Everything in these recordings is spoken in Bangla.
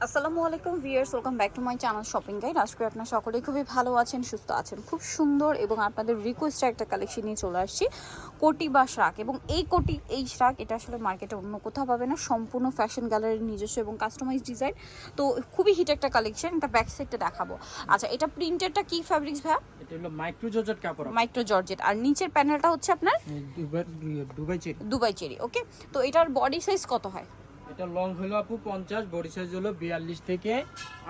আসসালামু আলাইকুম viewers, welcome back to my channel shopping guide. আজকে আপনারা সকলেই খুবই ভালো আছেন, সুস্থ আছেন। খুব সুন্দর এবং আপনাদের রিকোয়েস্টে একটা কালেকশন নিয়ে চলে আসছি, কোটি বা শ্রাক। এবং এই শ্রাক এটা আসলে মার্কেটে অন্য কোথাও পাবে না, সম্পূর্ণ ফ্যাশন গ্যালারির নিজস্ব এবং কাস্টমাইজ ডিজাইন। তো খুবই হিট একটা কালেকশন, এটা ব্যাক সাইডটা দেখাবো। আচ্ছা, এটা প্রিন্টেডটা কি ফ্যাব্রিক্স ভাইয়া? এটা হলো মাইক্রো জর্জেট কাপড়, মাইক্রো জর্জেট। আর নিচের প্যানেলটা হচ্ছে আপনার দুবাই চেরি। ওকে, তো এটার বডি সাইজ কত হয়? এটা লং হলো আপু 50, বডি সাইজ হলো 42 থেকে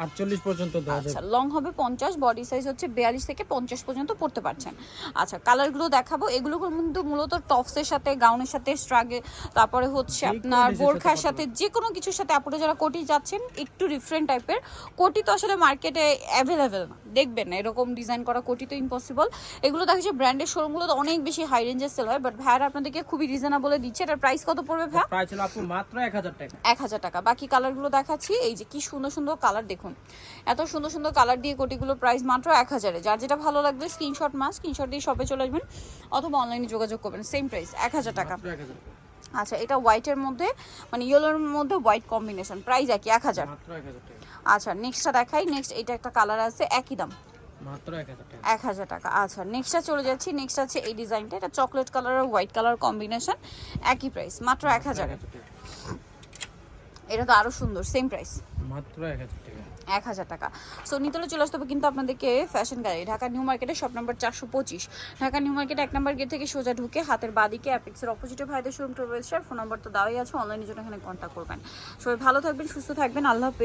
48 পর্যন্ত দেওয়া যাবে। আচ্ছা, লং হবে 50, বডি সাইজ হচ্ছে 42 থেকে 50 পর্যন্ত পড়তে পারছেন। আচ্ছা, কালারগুলো দেখাবো। এগুলো কিন্তু মূলত টপসের সাথে, গাউনের সাথে, স্ট্রাগে, তারপরে হচ্ছে আপনার বোরখার সাথে, যে কোনো কিছুর সাথে আপনারা যারা কোটি যাচ্ছেন একটু ডিফারেন্ট টাইপের কোটি, তো আসলে মার্কেটে অ্যাভেলেবেল না, দেখবেন না এরকম ডিজাইন করা কোটি তো ইম্পসিবল। এগুলো দেখা যাচ্ছে ব্র্যান্ডের শোরুমগুলো তো অনেক বেশি হাই রেঞ্জের সেল হয়, বাট ভাইয়ার আপনাদেরকে খুবই রিজনেবলে দিচ্ছে। এটার প্রাইস কত পড়বে ভাইয়া? প্রাইস হলো আপু মাত্র 1000 টাকা। 1000 টাকা। বাকি কালারগুলো দেখাচ্ছি। এই যে কি সুন্দর সুন্দর কালার দেখুন, এত সুন্দর সুন্দর কালার দিয়ে কোটিগুলোর প্রাইস মাত্র 1000-এ। যার যেটা ভালো লাগবে স্ক্রিনশট দিয়ে শপে চলে আসবেন অথবা অনলাইনে যোগাযোগ করবেন। সেম প্রাইস 1000 টাকা। আচ্ছা, এটা হোয়াইটের মধ্যে মানে ইয়েলোর মধ্যে হোয়াইট কম্বিনেশন, প্রাইস একই 1000। মাত্র 1000 টাকা। আচ্ছা, নেক্সটটা দেখাই। নেক্সট এটা একটা কালার আছে, একই দাম, মাত্র 1000 টাকা। 1000 টাকা। আচ্ছা, নেক্সটটা চলে যাচ্ছি। নেক্সট আছে এই ডিজাইনটা, এটা চকলেট কালার আর হোয়াইট কালার কম্বিনেশন, একই প্রাইস মাত্র 1000। এটা তো আরো সুন্দর, সেম প্রাইস মাত্র 1000 টাকা। 1000 টাকা। সো নিতলে চলে আসতে হবে কিন্তু আপনাদেরকে ফ্যাশন গ্যালারি, ঢাকা নিউ মার্কেটে shop number 425। Dhaka new market 1 নম্বর গেট থেকে সোজা ঢুকে হাতের বাদিকে অ্যাপেক্সের অপোজিটে ভাইদের শোরুমটা রয়েছে। ফোন নাম্বার তো দেওয়াই আছে, অনলাইনে জন্য এখানে কন্ট্যাক্ট করবেন। সবাই ভালো থাকবেন, সুস্থ থাকবেন, আল্লাহ হাফেজ।